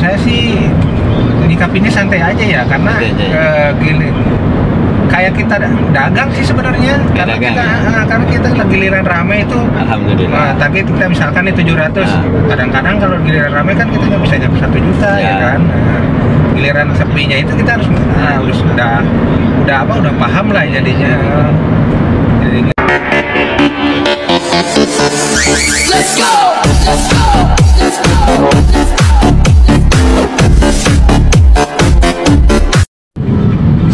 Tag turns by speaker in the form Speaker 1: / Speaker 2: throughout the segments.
Speaker 1: saya sih nyikapinnya santai aja ya, karena kayak kita dagang sih sebenarnya, karena kita giliran rame itu,
Speaker 2: alhamdulillah.
Speaker 1: Target kita misalkan itu 700, kadang-kadang kalau giliran rame kan kita nggak bisa nyampe 1 juta ya kan. Giliran sepinya itu kita harus udah paham lah jadinya.
Speaker 3: Let's go! Let's go! Let's go!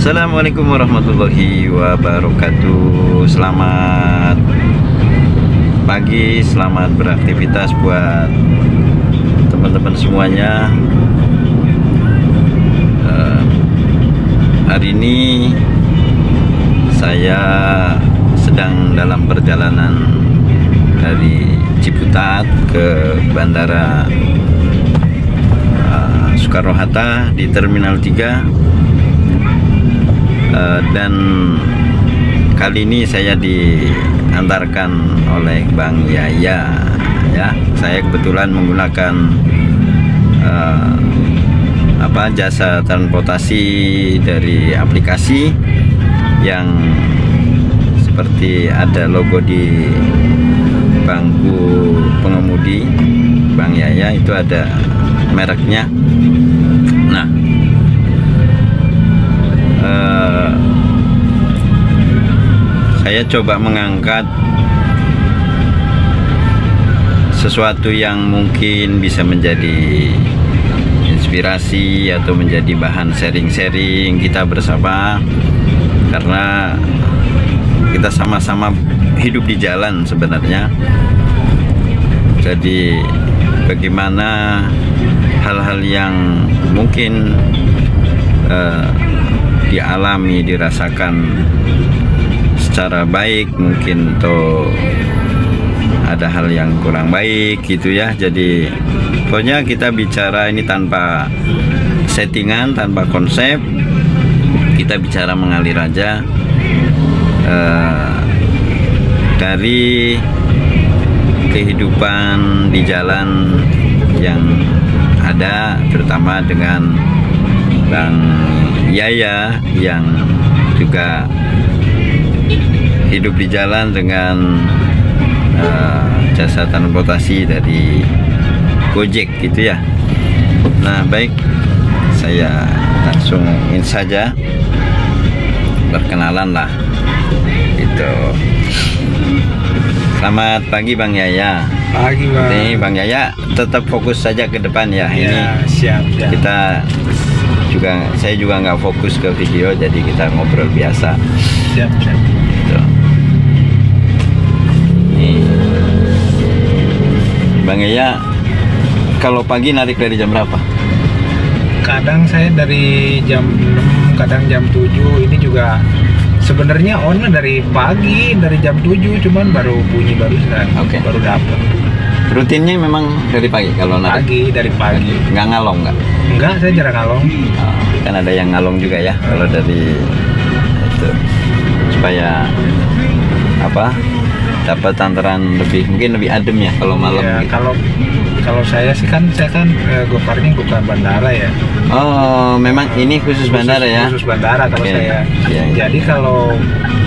Speaker 2: Assalamualaikum warahmatullahi wabarakatuh. Selamat pagi, selamat beraktivitas buat teman-teman semuanya. Hari ini saya sedang dalam perjalanan dari Ciputat ke Bandara Soekarno-Hatta di Terminal 3. Dan kali ini saya diantarkan oleh Bang Yaya ya. Saya kebetulan menggunakan jasa transportasi dari aplikasi yang seperti ada logo di bangku pengemudi Bang Yaya, itu ada mereknya. Nah, saya coba mengangkat sesuatu yang mungkin bisa menjadi inspirasi atau menjadi bahan sharing-sharing kita bersama, karena kita sama-sama hidup di jalan sebenarnya. Jadi bagaimana hal-hal yang mungkin dialami, dirasakan secara baik mungkin, atau ada hal yang kurang baik gitu ya. Jadi pokoknya kita bicara ini tanpa settingan, tanpa konsep, kita bicara mengalir aja dari kehidupan di jalan yang ada, terutama dengan Bang Yaya yang juga hidup di jalan dengan jasa transportasi dari Gojek gitu ya. Nah, baik, saya langsung ingin saja berkenalan lah gitu. Selamat pagi Bang Yaya.
Speaker 1: Pagi Bang.
Speaker 2: Nih Bang Yaya tetap fokus saja ke depan ya. Ini
Speaker 1: siap.
Speaker 2: Saya juga nggak fokus ke video, jadi kita ngobrol biasa.
Speaker 1: Siap.
Speaker 2: Gitu. Nih Bang Yaya, kalau pagi narik dari jam berapa?
Speaker 1: Kadang saya dari jam 6, kadang jam 7. Ini juga sebenarnya on dari pagi, dari jam 7, cuman baru bunyi barusan.
Speaker 2: Oke.
Speaker 1: Baru dapat.
Speaker 2: Rutinnya memang dari pagi kalau narik?
Speaker 1: Dari pagi.
Speaker 2: Nggak ngalong nggak?
Speaker 1: Enggak, saya jarang ngalong.
Speaker 2: Kan ada yang ngalong juga ya kalau dari itu, supaya dapat antaran mungkin lebih adem ya kalau malam.
Speaker 1: Ya,
Speaker 2: gitu.
Speaker 1: kalau saya kan gokarnya bukan bandara ya.
Speaker 2: Oh, memang ini khusus bandara ya?
Speaker 1: Khusus bandara kalau saya.
Speaker 2: Ya.
Speaker 1: Jadi kalau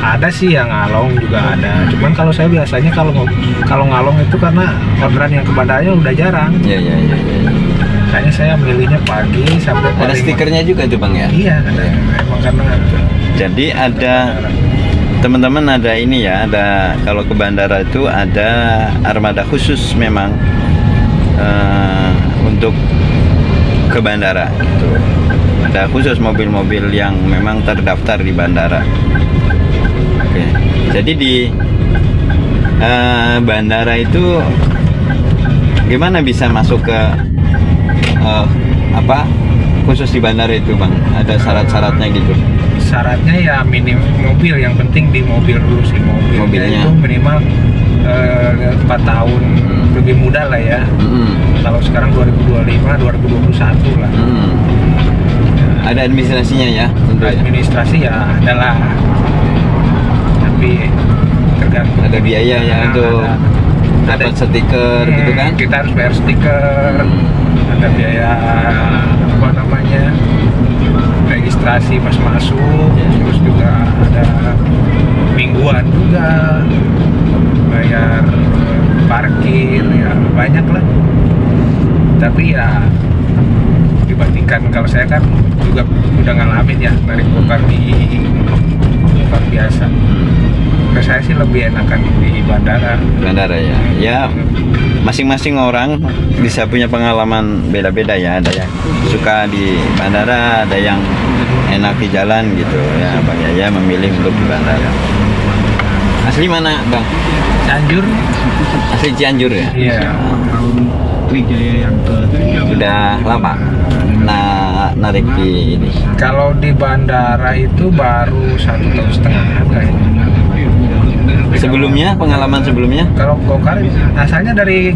Speaker 1: ada sih yang ngalong juga ada. Cuman kalau saya biasanya kalau ngalong itu karena orderan yang ke bandaranya udah jarang.
Speaker 2: Iya.
Speaker 1: Kayaknya saya milihnya pagi sampai
Speaker 2: Ada stikernya juga tuh Bang ya?
Speaker 1: Iya, emang karena.
Speaker 2: Jadi ada teman-teman, ada ini ya, ada kalau ke bandara itu ada armada khusus memang untuk ke bandara gitu. Ada khusus mobil-mobil yang memang terdaftar di bandara. Oke. Jadi di bandara itu gimana bisa masuk ke khusus di bandara itu Bang? Ada syarat-syaratnya gitu?
Speaker 1: Syaratnya ya minim mobil, yang penting di mobil dulu sih, mobilnya itu minimal 4 tahun lebih muda lah ya. Kalau sekarang 2025, 2021 lah.
Speaker 2: Ada administrasinya ya?
Speaker 1: Administrasi ya adalah, tapi tergantung.
Speaker 2: Ada biaya ya untuk dapat stiker gitu kan?
Speaker 1: Kita harus bayar stiker. ada biaya apa namanya registrasi pas masuk, terus juga ada mingguan juga, bayar parkir ya banyak lah. Tapi ya dibandingkan kalau saya kan juga udah ngalamin ya narik go-kart di go-kart biasa. Menurut saya sih lebih enakan di bandara.
Speaker 2: Bandara ya. Ya masing-masing orang bisa punya pengalaman beda-beda ya. Ada yang suka di bandara, ada yang enak di jalan gitu ya. Bang Yaya memilih untuk di bandara. Asli mana Bang?
Speaker 1: Cianjur.
Speaker 2: Asli Cianjur ya?
Speaker 1: Iya.
Speaker 2: Udah lama narik di ini.
Speaker 1: Kalau di bandara itu baru 1,5 tahun kayaknya.
Speaker 2: Sebelumnya, pengalaman sebelumnya?
Speaker 1: Kalau go-kart asalnya dari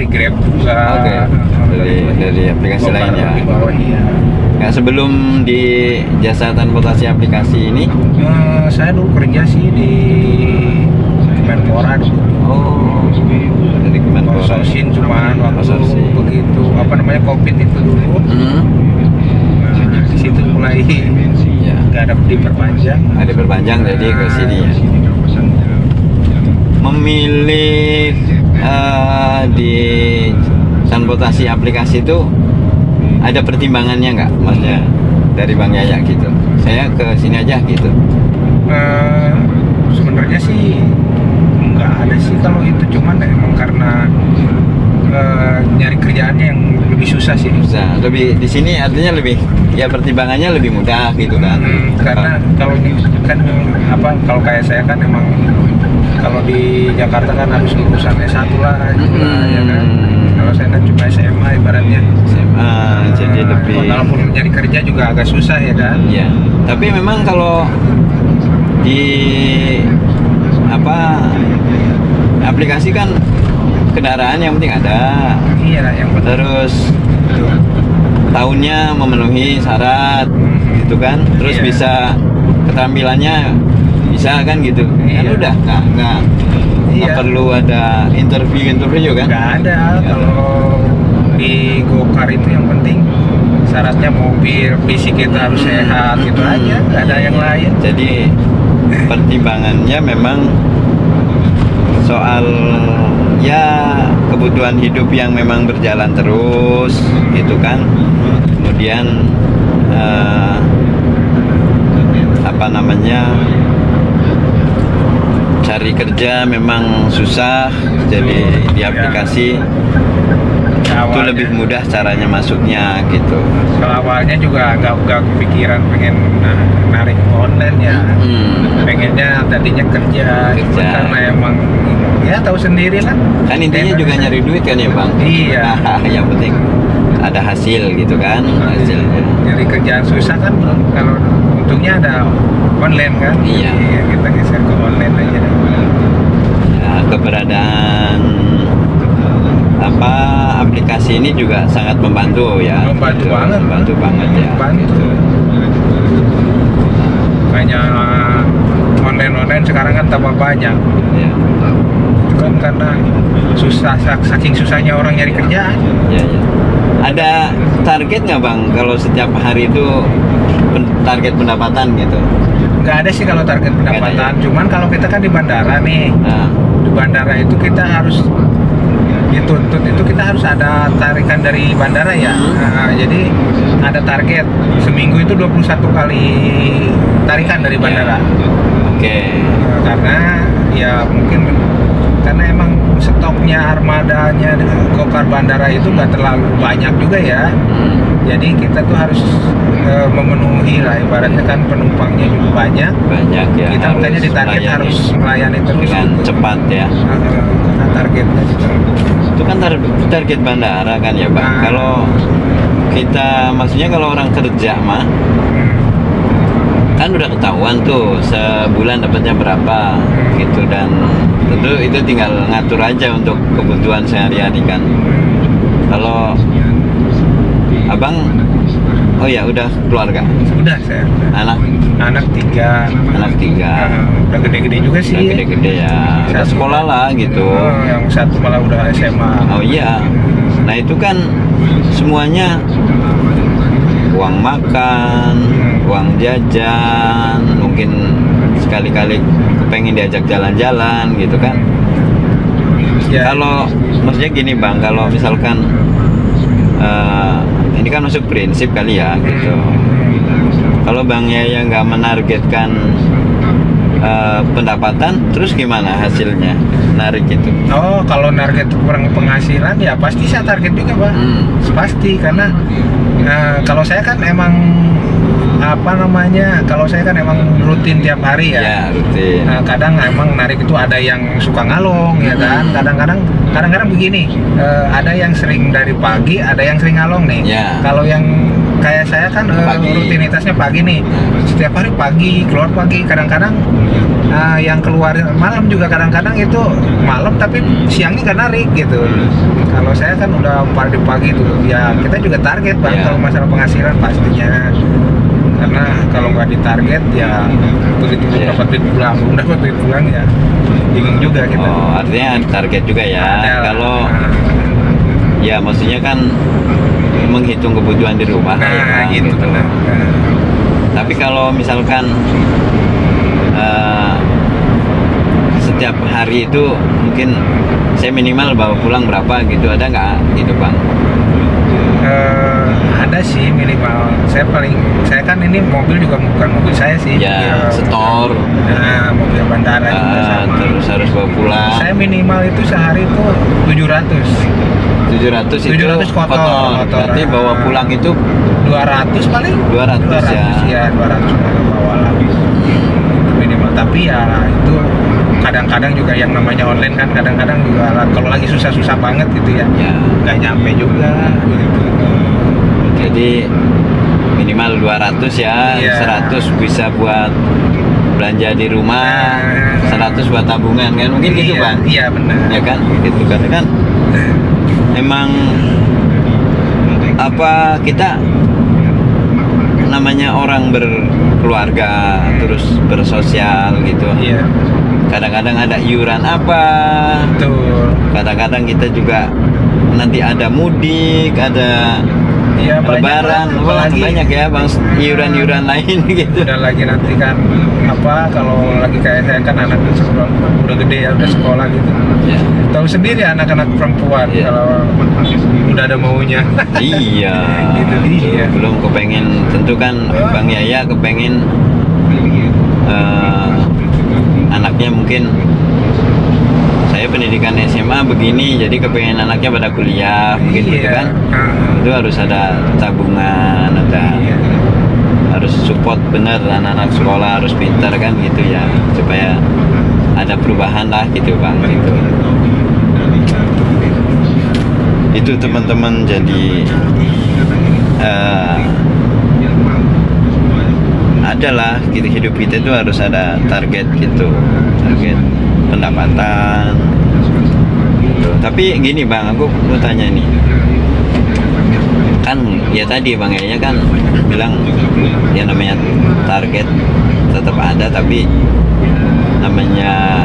Speaker 1: Grab juga.
Speaker 2: Oke. Dari aplikasi lain ya.
Speaker 1: Di bawah, iya.
Speaker 2: Nah, sebelum di jasa transportasi aplikasi ini,
Speaker 1: saya dulu kerja sih di Kemenpora dulu.
Speaker 2: oh, dari Kemenpora.
Speaker 1: Outsourcing cuman waktu
Speaker 2: Outsourcing.
Speaker 1: begitu apa namanya COVID itu dulu. Nah, di situ mulai
Speaker 2: Ya.
Speaker 1: nggak ada diperpanjang.
Speaker 2: Ada berpanjang jadi ke sini ya. Memilih di transportasi aplikasi itu ada pertimbangannya nggak, maksudnya dari Bang Yaya gitu? Saya ke sini aja gitu.
Speaker 1: Sebenarnya sih nggak ada sih kalau itu, cuman emang karena nyari kerjaannya yang lebih susah sih.
Speaker 2: Bisa lebih di sini artinya lebih ya pertimbangannya lebih mudah gitu kan?
Speaker 1: Karena kalau kan apa kalau kayak saya kan emang kalau di Jakarta kan harus lulusan S1 lah gitu lah, ya kan. Kalau saya kan cuma SMA ibaratnya.
Speaker 2: SMA jadi lebih.
Speaker 1: Walaupun nyari kerja juga agak susah ya kan.
Speaker 2: Ya. Tapi memang kalau di apa aplikasi kan kendaraan yang penting ada.
Speaker 1: Iya yang benar.
Speaker 2: Terus tahunnya memenuhi syarat gitu kan. Terus
Speaker 1: Iya.
Speaker 2: bisa keterampilannya bisa kan gitu. Kan
Speaker 1: Iya.
Speaker 2: udah nggak
Speaker 1: Iya.
Speaker 2: perlu ada interview kan.
Speaker 1: Nggak ada. Kalau di go-kart itu yang penting syaratnya mobil, fisik kita harus sehat gitu aja, nggak ada yang lain.
Speaker 2: Jadi pertimbangannya memang soal ya kebutuhan hidup yang memang berjalan terus gitu kan. Kemudian apa namanya, cari kerja memang susah, jadi di aplikasi itu lebih mudah caranya masuknya gitu.
Speaker 1: Kalau awalnya juga nggak kepikiran pengen narik online ya. Pengennya tadinya kerja. Cuma karena emang ya tahu sendiri lah.
Speaker 2: Kan intinya juga nyari duit kan ya Bang.
Speaker 1: Iya.
Speaker 2: Yang penting ada hasil gitu kan, hasilnya.
Speaker 1: Nyari kerjaan susah kan, kalau untungnya ada online kan.
Speaker 2: Iya.
Speaker 1: Kita geser ke online aja deh.
Speaker 2: Ya, keberadaan apa aplikasi ini juga sangat membantu ya.
Speaker 1: Membantu
Speaker 2: gitu.
Speaker 1: banget.
Speaker 2: Membantu banget ya.
Speaker 1: Membantu.
Speaker 2: Gitu.
Speaker 1: Banyak online sekarang kan tambah banyak.
Speaker 2: Ya.
Speaker 1: Itu kan karena susah, saking susahnya orang nyari kerjaan.
Speaker 2: Ya, ya. Ada target nggak Bang kalau setiap hari itu target pendapatan gitu?
Speaker 1: Nggak ada sih kalau target pendapatan. Cuman kalau kita kan di bandara nih,
Speaker 2: Nah,
Speaker 1: di bandara itu kita harus dituntut, itu kita harus ada tarikan dari bandara ya. Nah, jadi ada target seminggu itu 21 kali tarikan dari bandara.
Speaker 2: oke.
Speaker 1: Karena ya mungkin karena emang stoknya armadanya go-kart bandara itu nggak terlalu banyak juga ya. Jadi kita tuh harus memenuhi lah, ibaratnya kan penumpangnya juga banyak.
Speaker 2: Banyak ya.
Speaker 1: Kita makanya di target
Speaker 2: melayani
Speaker 1: harus melayani terus
Speaker 2: dengan
Speaker 1: gitu.
Speaker 2: cepat ya.
Speaker 1: Karena targetnya gitu.
Speaker 2: Itu kan target bandara kan ya Bang.
Speaker 1: Nah.
Speaker 2: Kalau kita maksudnya kalau orang kerja mah kan udah ketahuan tuh sebulan dapatnya berapa gitu, dan tentu itu tinggal ngatur aja untuk kebutuhan sehari-hari kan. Kalau Abang, oh ya udah keluarga,
Speaker 1: Udah saya.
Speaker 2: anak
Speaker 1: 3. Udah gede-gede juga sih.
Speaker 2: udah gede-gede ya, udah sekolah lah gitu.
Speaker 1: Yang satu malah udah SMA.
Speaker 2: Oh iya, Nah itu kan semuanya uang makan, uang jajan, mungkin sekali-kali kepengen diajak jalan-jalan gitu kan.
Speaker 1: Ya.
Speaker 2: Kalau maksudnya gini Bang, kalau misalkan ini kan masuk prinsip kali ya gitu. Kalau Bang Yaya nggak menargetkan pendapatan, terus gimana hasilnya narik itu?
Speaker 1: Oh, kalau target kurang penghasilan ya pasti saya target juga Pak. Pasti, karena kalau saya kan emang apa namanya, kalau saya kan emang rutin tiap hari ya.
Speaker 2: Ya rutin.
Speaker 1: Kadang emang narik itu ada yang suka ngalong ya kan. Kadang-kadang begini, ada yang sering dari pagi, ada yang sering ngalong nih.
Speaker 2: Ya.
Speaker 1: Kalau yang kayak saya kan rutinitasnya pagi nih, setiap hari pagi, keluar pagi. Kadang-kadang yang keluar malam juga, kadang-kadang itu malam tapi siangnya nggak narik gitu. Kalau saya kan udah pagi tuh, ya kita juga target Bang. Kalau masalah penghasilan pastinya, karena kalau nggak ditarget ya begitu dapat duit pulang ya bingung juga kita.
Speaker 2: Oh, artinya target juga ya. Kalau ya maksudnya kan menghitung kebutuhan di rumah ya,
Speaker 1: gitu.
Speaker 2: Tapi kalau misalkan setiap hari itu mungkin saya minimal bawa pulang berapa gitu, ada nggak gitu Bang?
Speaker 1: Ada sih minimal. Saya kan ini mobil juga bukan mobil saya sih.
Speaker 2: Ya, setor.
Speaker 1: Mobil bandara juga sama.
Speaker 2: Terus harus bawa pulang.
Speaker 1: Saya minimal itu sehari itu 700.
Speaker 2: 700 kotor. Berarti bawa pulang itu
Speaker 1: 200 paling.
Speaker 2: 200 ya.
Speaker 1: Ya, 200 bawa lah. Minimal, tapi ya itu kadang-kadang juga yang namanya online kan, kadang-kadang juga kalau lagi susah-susah banget gitu ya. Nggak nyampe juga gitu.
Speaker 2: Jadi minimal 200 ya, 100 bisa buat belanja di rumah, 100 buat tabungan kan, mungkin gitu Bang?
Speaker 1: Iya benar.
Speaker 2: Ya kan, gitu kan emang apa, kita namanya orang berkeluarga terus bersosial gitu.
Speaker 1: Iya.
Speaker 2: Kadang-kadang ada iuran apa,
Speaker 1: Betul.
Speaker 2: kadang-kadang kita juga nanti ada mudik, ada lebaran, banyak ya Bang, iuran-iuran lain gitu.
Speaker 1: Dan lagi nanti kan apa, kalau lagi kayak saya kan anak udah gede ya, udah sekolah gitu.
Speaker 2: Ya.
Speaker 1: Tahu sendiri anak-anak perempuan kalau udah ada maunya.
Speaker 2: Iya.
Speaker 1: Gitu dia.
Speaker 2: Belum kepengen, tentu kan Bang Yaya kepengen anaknya mungkin, saya pendidikan SMA begini, jadi kepengen anaknya pada kuliah, mungkin gitu kan. Itu harus ada tabungan, harus support bener anak-anak sekolah, harus pintar kan gitu ya, supaya ada perubahan lah gitu Bang gitu. Itu teman-teman, jadi adalah gitu, hidup kita itu harus ada target gitu, target pendapatan gitu. Tapi gini Bang, aku mau tanya nih, kan ya tadi Bang Yaya kan bilang ya namanya target tetap ada, tapi namanya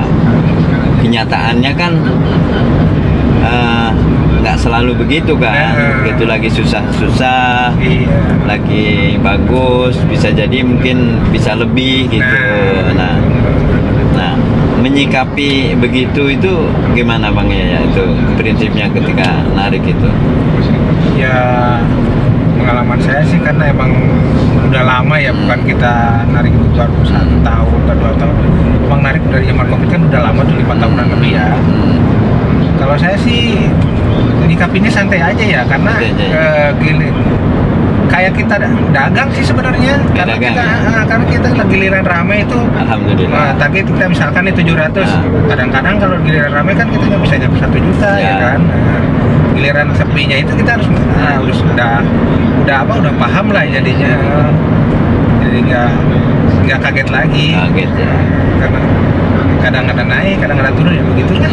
Speaker 2: kenyataannya kan nggak selalu begitu kan. Gitu lagi susah-susah, lagi bagus, bisa jadi mungkin bisa lebih gitu. Nah menyikapi begitu itu gimana Bang Yaya, itu prinsipnya ketika narik itu?
Speaker 1: Ya pengalaman saya sih, karena emang udah lama ya, bukan kita narik itu baru 1 tahun atau 2 tahun. Emang narik dari zaman Covid kan udah lama tuh, 5 tahunan lebih ya. Kalau saya sih nyikapinnya santai aja ya, karena gini, kayak kita dagang sih sebenarnya, karena kita giliran rame itu,
Speaker 2: alhamdulillah.
Speaker 1: target kita misalkan itu 700, kadang-kadang kalau giliran rame kan kita nggak bisa nyampe 1 juta ya kan. Giliran sepinya itu kita harus udah paham lah jadinya, jadi nggak kaget lagi.
Speaker 2: Kaget ya.
Speaker 1: Karena kadang-kadang naik, kadang-kadang turun ya begitu kan.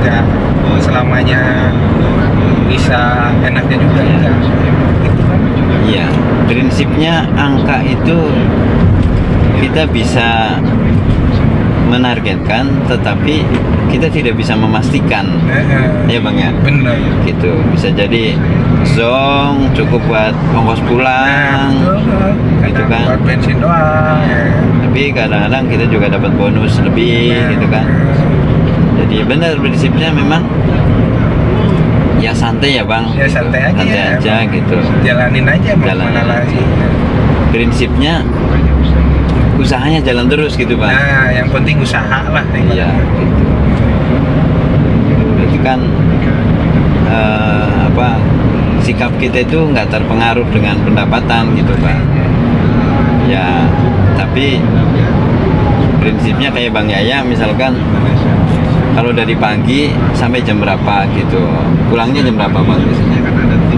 Speaker 1: Ya selamanya bisa enaknya juga ya. Gitu kan.
Speaker 2: Iya, prinsipnya angka itu kita bisa menargetkan, tetapi kita tidak bisa memastikan. Ya Bang ya.
Speaker 1: Benar.
Speaker 2: Gitu. Bisa jadi zong cukup buat ongkos pulang. Gitu kan.
Speaker 1: Buat bensin doang.
Speaker 2: Tapi kadang-kadang kita juga dapat bonus lebih gitu kan. Jadi benar prinsipnya memang ya santai ya Bang.
Speaker 1: Ya santai aja.
Speaker 2: Santai aja gitu.
Speaker 1: Jalanin aja mana lagi.
Speaker 2: Prinsipnya usahanya jalan terus gitu Bang.
Speaker 1: Nah, yang penting usaha lah.
Speaker 2: Iya. Gitu. Berarti kan sikap kita itu nggak terpengaruh dengan pendapatan gitu Bang. Ya, tapi prinsipnya kayak Bang Yaya misalkan kalau dari pagi sampai jam berapa gitu, pulangnya jam berapa Bang biasanya?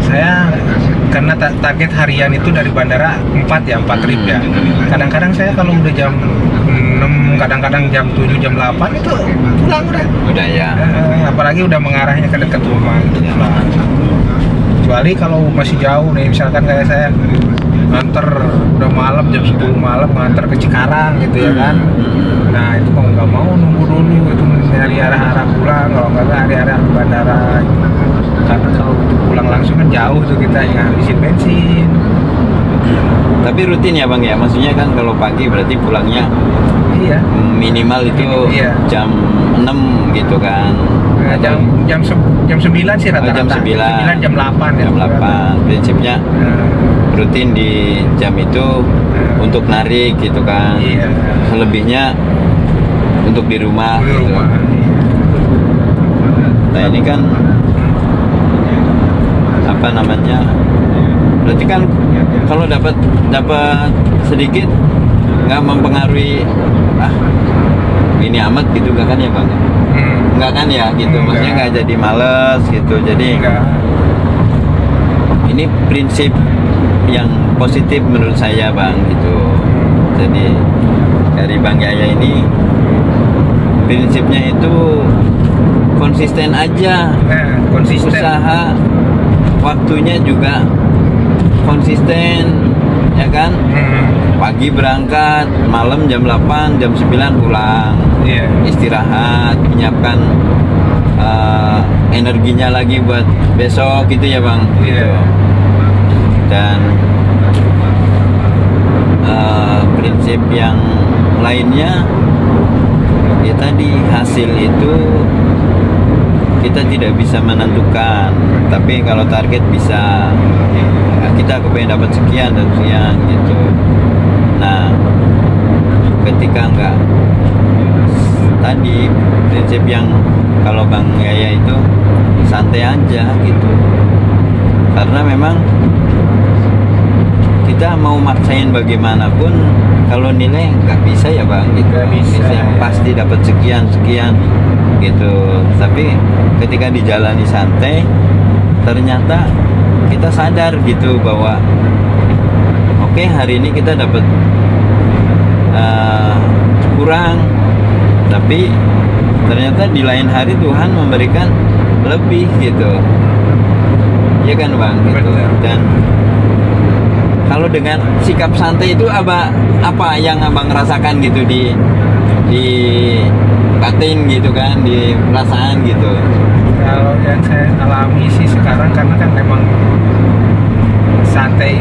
Speaker 1: Saya karena target harian itu dari bandara 4 trip ya. Kadang-kadang saya kalau udah jam 6, kadang-kadang jam 7, jam 8 itu pulang udah.
Speaker 2: Udah ya.
Speaker 1: Apalagi udah mengarahnya ke dekat rumah gitu. Kecuali kalau masih jauh nih, misalkan kayak saya nganter udah malam jam 10 malam nganter ke Cikarang gitu ya kan. Nah itu kalau nggak mau nunggu dulu itu nyari arah pulang, kalau nggak arah bandara gitu. Karena kalau pulang langsung kan jauh tuh kita ngabisin bensin.
Speaker 2: Tapi rutin ya Bang ya, maksudnya kan kalau pagi berarti pulangnya minimal itu jam 6 gitu kan.
Speaker 1: Nah, jam 9 sih rata-rata.
Speaker 2: Jam 9,
Speaker 1: jam 8
Speaker 2: ya. Jam 8 prinsipnya rutin di jam itu untuk narik gitu kan. Selebihnya untuk di rumah. Gitu. Nah ini kan apa namanya? Berarti kan kalau dapat sedikit nggak mempengaruhi ini amat gitu gak kan ya Bang? Nggak kan ya gitu, maksudnya nggak jadi males gitu. Jadi ini prinsip yang positif menurut saya Bang gitu. Jadi dari Bang Yaya ini prinsipnya itu konsisten aja,
Speaker 1: konsisten.
Speaker 2: Usaha waktunya juga konsisten ya kan. Pagi berangkat, malam jam 8, jam 9 pulang. Istirahat, menyiapkan energinya lagi buat besok gitu ya Bang gitu. Dan prinsip yang lainnya ya tadi, hasil itu kita tidak bisa menentukan, tapi kalau target bisa, kita kepengen dapat sekian dan sekian gitu. Nah ketika enggak tadi prinsip yang kalau Bang Yaya itu santai aja gitu, karena memang kita mau maksain bagaimanapun kalau nilai nggak bisa ya Bang gitu. Bisa pasti dapat sekian gitu. Tapi ketika dijalani santai, ternyata kita sadar gitu bahwa oke, hari ini kita dapat kurang, tapi ternyata di lain hari Tuhan memberikan lebih gitu ya kan Bang gitu. Dan kalau dengan sikap santai itu apa yang Abang rasakan gitu di batin gitu kan, di perasaan gitu?
Speaker 1: Kalau yang saya alami sih sekarang, karena kan memang santai,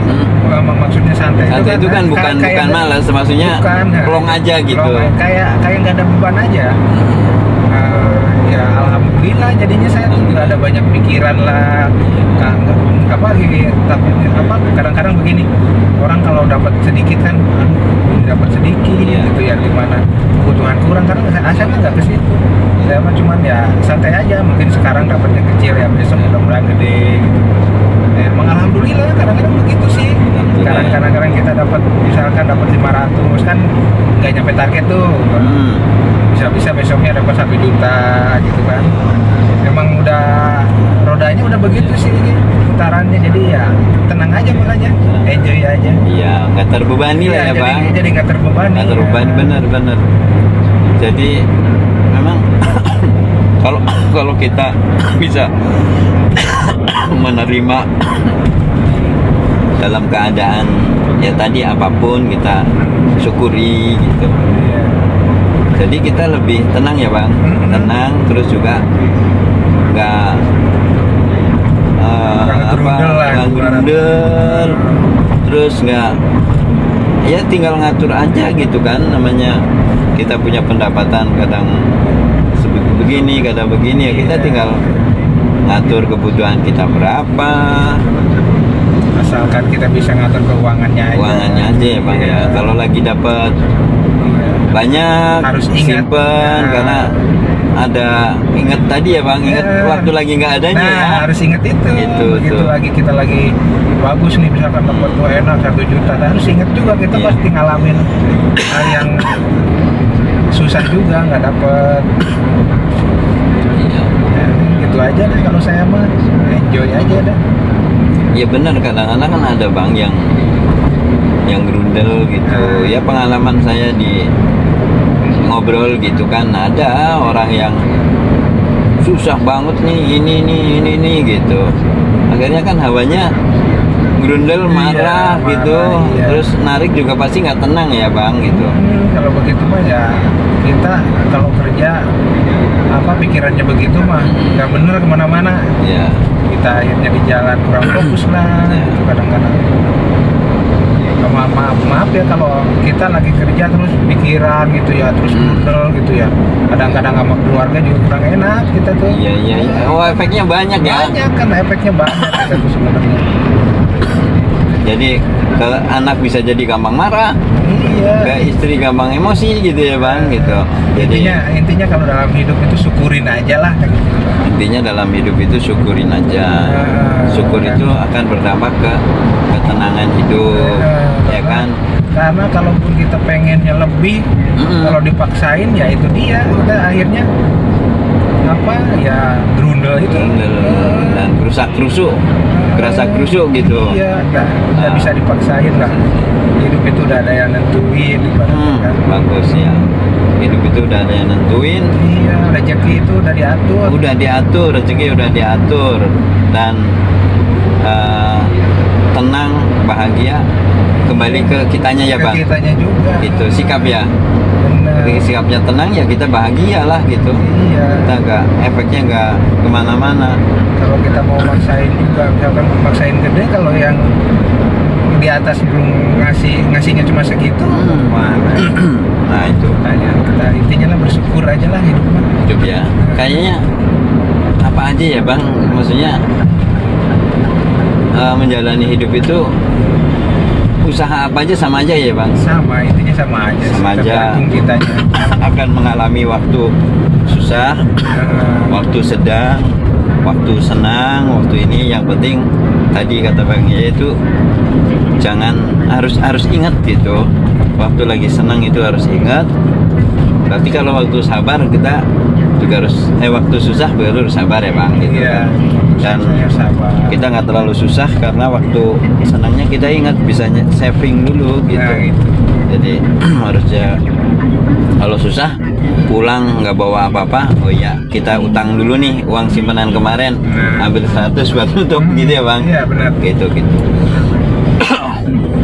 Speaker 1: maksudnya santai
Speaker 2: itu kan bukan malas, maksudnya plong aja gitu,
Speaker 1: kayak nggak ada beban aja. Ya alhamdulillah jadinya saya tuh nggak ada banyak pikiran lah. Takutnya kadang-kadang begini, orang kalau dapat sedikit kan dapat sedikit gitu ya, gimana kebutuhan kurang, karena saya nggak ke situ. Saya mah cuman ya santai aja, mungkin sekarang dapatnya kecil ya, besok mudah-mudahan gede gitu. Emang alhamdulillah kadang-kadang begitu sih. Kadang-kadang kita dapat, misalkan dapat 500 kan nggak nyampe target tuh. Bisa besoknya dapat 1 juta gitu kan. Emang udah rodanya udah begitu sih putarannya, jadi ya tenang aja, makanya enjoy aja.
Speaker 2: Iya, nggak terbebani lah ya Bang.
Speaker 1: Jadi nggak terbebani.
Speaker 2: Nggak terbebani, bener. Jadi memang kalau kita bisa menerima dalam keadaan ya tadi apapun kita syukuri gitu. Jadi kita lebih tenang ya bang, tenang, terus juga nggak gerundel, terus nggak, ya tinggal ngatur aja gitu kan, namanya kita punya pendapatan kadang begini, kadang begini, ya kita tinggal ngatur kebutuhan kita berapa,
Speaker 1: asalkan kita bisa ngatur keuangannya
Speaker 2: aja ya bang ya. Kalau lagi dapat banyak
Speaker 1: harus
Speaker 2: simpen, karena ada ingat tadi ya bang, ingat waktu lagi nggak adanya ya.
Speaker 1: Harus ingat itu. Begitu lagi kita lagi bagus nih, misalkan dapat enak 1 juta, harus ingat juga kita pasti ngalamin hal yang susah juga nggak dapet. Gitu aja deh kalau saya mah, enjoy aja dah.
Speaker 2: Ya benar, kadang-kadang kan ada bang yang gerundel gitu. Ya pengalaman saya di ngobrol gitu kan, ada orang yang susah banget nih ini gitu. Akhirnya kan hawanya gerundel, marah gitu, terus narik juga pasti nggak tenang ya bang gitu.
Speaker 1: Kalau begitu mah ya kita kalau kerja pikirannya begitu mah nggak bener kemana-mana. Kita akhirnya di jalan kurang fokus lah. Itu kadang-kadang maaf ya kalau kita lagi kerja terus pikiran gitu ya, terus gerundel gitu ya, kadang-kadang sama keluarga juga kurang enak kita tuh.
Speaker 2: Oh, efeknya banyak ya.
Speaker 1: Banyak kan, efeknya banyak kita tuh sebenarnya.
Speaker 2: Jadi ke anak bisa jadi gampang marah, ke istri gampang emosi gitu ya bang gitu. Jadi
Speaker 1: intinya kalau dalam hidup itu syukurin aja lah.
Speaker 2: Intinya dalam hidup itu syukurin aja. Syukur itu akan berdampak ke ketenangan hidup, ya kan?
Speaker 1: Karena kalaupun kita pengennya lebih, kalau dipaksain ya itu dia, kita akhirnya gerundel itu
Speaker 2: dan kerasa krusuk gitu.
Speaker 1: Nggak bisa dipaksain lah. Hidup itu udah ada yang nentuin.
Speaker 2: Bagus ya. Hidup itu udah ada yang nentuin.
Speaker 1: Rezeki itu udah diatur.
Speaker 2: Rezeki udah diatur, dan tenang, bahagia kembali ke kitanya ya bang.
Speaker 1: Kitanya juga.
Speaker 2: Itu sikap ya. Ketika sikapnya tenang ya kita bahagia lah gitu. Kita efeknya nggak kemana-mana.
Speaker 1: Kalau kita mau maksain juga, misalkan maksain gede, kalau yang di atas belum ngasihnya cuma segitu, mana?
Speaker 2: Nah itu
Speaker 1: kayaknya kita intinya lah bersyukur aja lah hidup
Speaker 2: ya. Kayaknya apa aja ya bang, maksudnya menjalani hidup itu usaha apa aja sama aja ya bang?
Speaker 1: Intinya sama aja. Kitanya
Speaker 2: akan mengalami waktu susah, waktu sedang, waktu senang, waktu ini. Yang penting tadi kata bang yaitu jangan harus ingat gitu. Waktu lagi senang itu harus ingat. Berarti kalau waktu sabar kita juga harus waktu susah juga harus sabar ya bang gitu. Dan kita nggak terlalu susah karena waktu senangnya kita ingat bisa saving dulu gitu. Jadi harusnya kalau susah pulang nggak bawa apa-apa, oh iya kita utang dulu nih uang simpanan kemarin, ambil 100 buat tutup gitu ya bang.
Speaker 1: Benar.
Speaker 2: Gitu.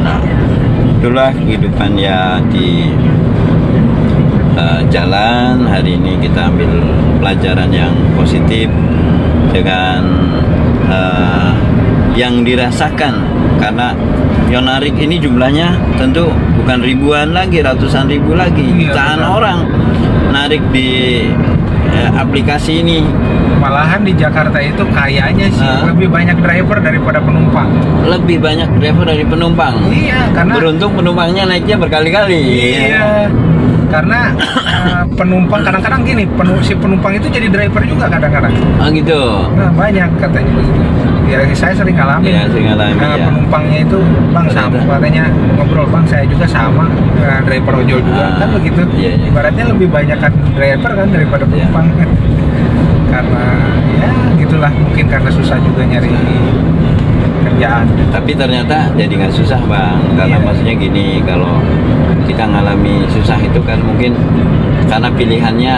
Speaker 2: Nah, itulah kehidupan ya di jalan. Hari ini kita ambil pelajaran yang positif dengan yang dirasakan, karena yang narik ini jumlahnya tentu bukan ribuan lagi, ratusan ribu lagi, jutaan orang narik di aplikasi ini.
Speaker 1: Malahan di Jakarta itu kayaknya sih lebih banyak driver daripada penumpang.
Speaker 2: Lebih banyak driver dari penumpang.
Speaker 1: Karena
Speaker 2: beruntung penumpangnya naiknya berkali-kali.
Speaker 1: Karena penumpang kadang-kadang gini, si penumpang itu jadi driver juga kadang-kadang.
Speaker 2: Gitu.
Speaker 1: Nah, banyak katanya begitu. Ya saya sering ngalamin. Penumpangnya itu bang sama, katanya ngobrol, bang saya juga sama driver ojol juga kan begitu. Ibaratnya lebih banyak kan driver kan daripada penumpang. Karena ya gitulah, mungkin karena susah juga nyari kerjaan.
Speaker 2: Tapi ternyata jadi nggak susah bang, karena maksudnya gini, kalau kita ngalami susah itu kan mungkin karena pilihannya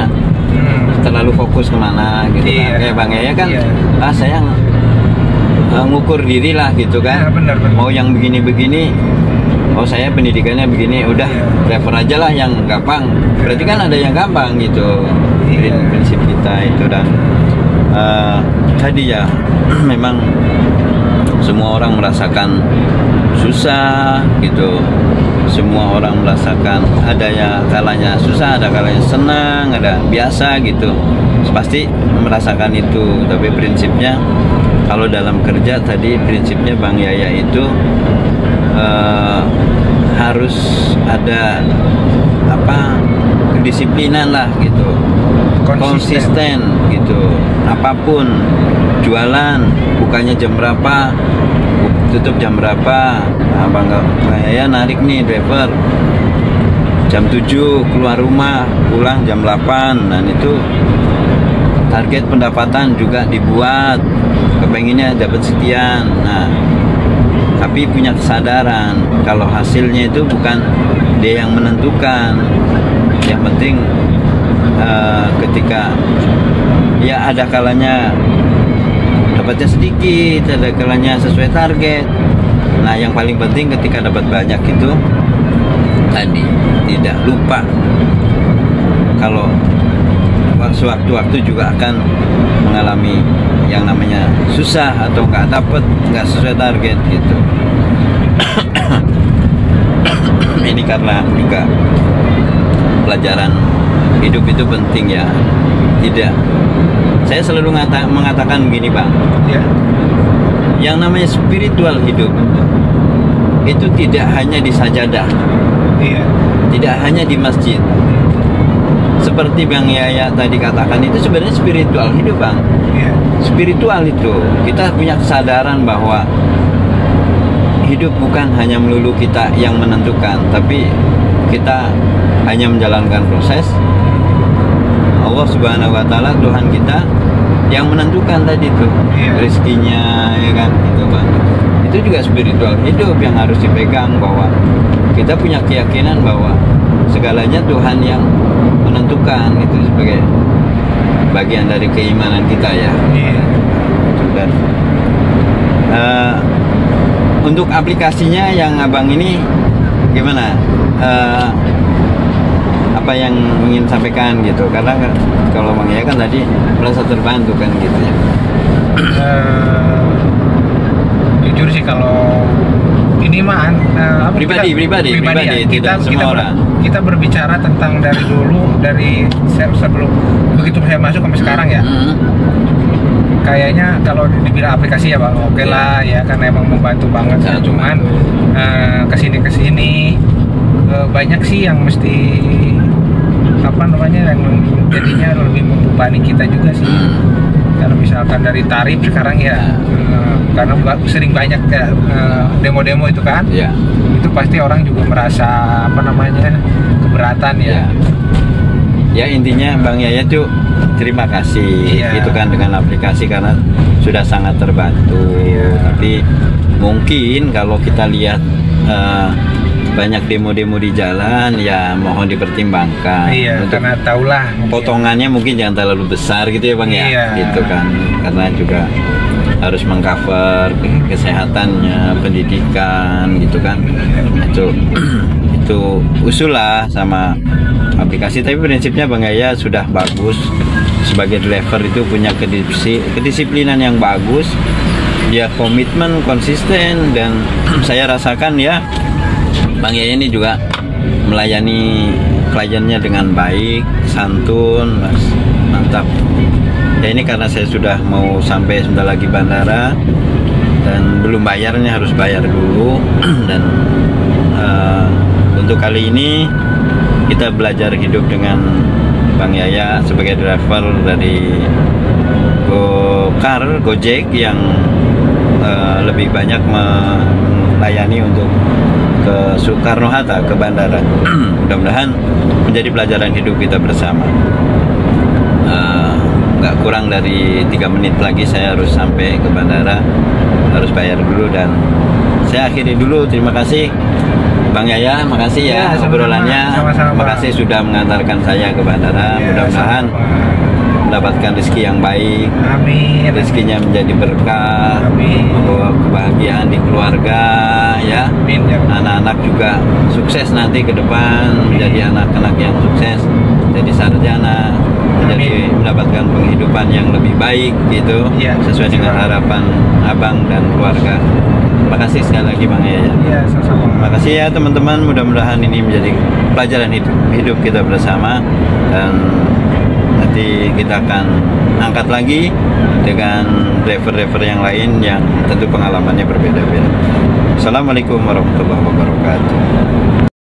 Speaker 2: terlalu fokus kemana gitu kan. Kayak bang ya kan, saya ngukur diri lah gitu kan.
Speaker 1: Benar.
Speaker 2: Mau yang begini-begini oh saya pendidikannya begini, udah driver aja lah yang gampang. Berarti kan ada yang gampang gitu. Prinsip kita itu. Dan tadi ya memang semua orang merasakan susah gitu. Semua orang merasakan, ada ya kalanya susah, ada kalanya senang, ada biasa gitu. Pasti merasakan itu. Tapi prinsipnya kalau dalam kerja tadi prinsipnya Bang Yaya itu harus ada kedisiplinan lah gitu, konsisten gitu. Apapun, jualan bukanya jam berapa, tutup jam berapa. Bang Yaya narik nih driver jam 7 keluar rumah, pulang jam 8. Dan itu target pendapatan juga dibuat, kepenginnya dapat sekian. Nah, tapi punya kesadaran kalau hasilnya itu bukan dia yang menentukan. Yang penting ketika ya ada kalanya dapatnya sedikit, ada kalanya sesuai target. Nah, yang paling penting ketika dapat banyak itu tadi tidak lupa kalau sewaktu-waktu juga akan mengalami yang namanya susah atau nggak sesuai target gitu. Ini karena juga pelajaran hidup itu penting ya. Tidak, saya selalu mengatakan begini Bang, yang namanya spiritual hidup itu tidak hanya di sajadah, tidak hanya di masjid. Seperti Bang Yaya tadi katakan, itu sebenarnya spiritual hidup Bang. Spiritual itu kita punya kesadaran bahwa hidup bukan hanya melulu kita yang menentukan, tapi kita hanya menjalankan proses. Allah Subhanahu wa Ta'ala, Tuhan kita yang menentukan tadi tuh rezekinya, ya kan, itu Bang. Itu juga spiritual hidup yang harus dipegang, bahwa kita punya keyakinan bahwa segalanya Tuhan yang menentukan, itu sebagai bagian dari keimanan kita ya. Dan untuk aplikasinya yang Abang ini gimana? Apa yang ingin sampaikan gitu, karena kalau Bang Yaya kan tadi merasa terbantu kan gitu ya.
Speaker 1: Jujur sih kalau ini mah
Speaker 2: pribadi
Speaker 1: ya.
Speaker 2: tidak semua orang.
Speaker 1: Kita berbicara tentang dari dulu, dari sebelum begitu saya masuk sampai sekarang ya. Kayaknya kalau dibilang aplikasi ya Bang, oke lah ya, karena emang membantu banget. Cuman kesini banyak sih yang mesti yang jadinya lebih membebani kita juga sih. Karena misalkan dari tarif sekarang ya, karena sering banyak demo-demo itu kan, itu pasti orang juga merasa keberatan ya. Ya
Speaker 2: intinya Bang Yaya tuh terima kasih itu kan dengan aplikasi, karena sudah sangat terbantu. Tapi mungkin kalau kita lihat banyak demo-demo di jalan, ya mohon dipertimbangkan.
Speaker 1: Karena tahulah
Speaker 2: potongannya mungkin jangan terlalu besar gitu ya Bang ya, gitu kan, karena juga harus mengcover kesehatannya, pendidikan gitu kan. Itu usul lah sama aplikasi. Tapi prinsipnya Bang Yaya sudah bagus sebagai driver, itu punya kedisiplinan yang bagus, dia komitmen, konsisten. Dan saya rasakan ya Bang Yaya ini juga melayani kliennya dengan baik, santun, Mas. Mantap. Ya ini karena saya sudah mau sampai sebentar lagi bandara dan belum bayarnya, harus bayar dulu. Dan untuk kali ini kita belajar hidup dengan Bang Yaya sebagai driver dari Gojek yang lebih banyak melayani untuk ke Soekarno-Hatta, ke bandara. Mudah-mudahan menjadi pelajaran hidup kita bersama. Nggak kurang dari 3 menit lagi saya harus sampai ke bandara, harus bayar dulu. Dan saya akhiri dulu. Terima kasih Bang Yaya, makasih ya obrolannya. Makasih sudah mengantarkan saya ke bandara. Mudah-mudahan mendapatkan rezeki yang baik,
Speaker 1: Amin.
Speaker 2: rezekinya menjadi berkah,
Speaker 1: Amin.
Speaker 2: membawa kebahagiaan di keluarga, ya.
Speaker 1: Amin ya.
Speaker 2: Anak-anak juga sukses nanti ke depan, menjadi anak-anak yang sukses, jadi sarjana, jadi mendapatkan penghidupan yang lebih baik gitu,
Speaker 1: Ya,
Speaker 2: sesuai dengan harapan abang dan keluarga. Terima kasih sekali lagi Bang Yaya.
Speaker 1: Iya, sama-sama.
Speaker 2: Terima kasih ya teman-teman, mudah-mudahan ini menjadi pelajaran hidup kita bersama, dan nanti kita akan angkat lagi dengan driver-driver yang lain yang tentu pengalamannya berbeda-beda. Assalamualaikum warahmatullahi wabarakatuh.